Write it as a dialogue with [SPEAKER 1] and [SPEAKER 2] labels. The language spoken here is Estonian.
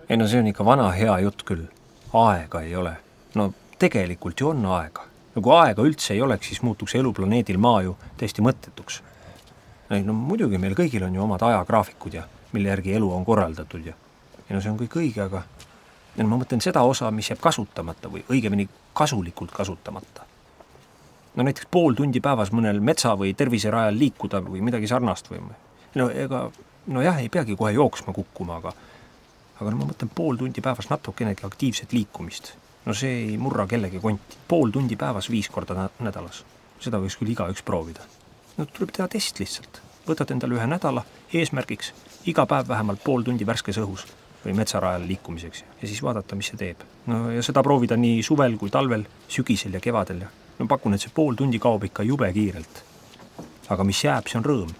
[SPEAKER 1] Ei no see on ikka vana hea jutt küll. Aega ei ole. No tegelikult ju on aega. No kui aega üldse ei oleks, siis muutuks eluplaneedil Maa ju täiesti mõttetuks. No muidugi meil kõigil on ju omad ajagraafikud ja mille järgi elu on korraldatud ja no see on kõik õige, aga ma mõtlen seda osa, mis jääb kasutamata või õigemini kasulikult kasutamata. No näiteks pool tundi päevas mõnel metsa- või terviserajal liikuda või midagi sarnast või no jah, ei peagi kohe jooksma kukkuma, aga no ma mõtlen pool tundi päevas natukenegi aktiivset liikumist. No see ei murra kellegi konti. Pool tundi päevas 5 korda nädalas. Seda võiks küll igaüks proovida. No tuleb teha test lihtsalt. Võtad endale 1 nädala eesmärgiks iga päev vähemalt pool tundi värskes õhus või metsarajal liikumiseks ja siis vaadata, mis see teeb. No ja seda proovida nii suvel kui talvel, sügisel ja kevadel. No pakun, et see pool tundi kaob ikka jube kiirelt. Aga mis jääb, see on rõõm.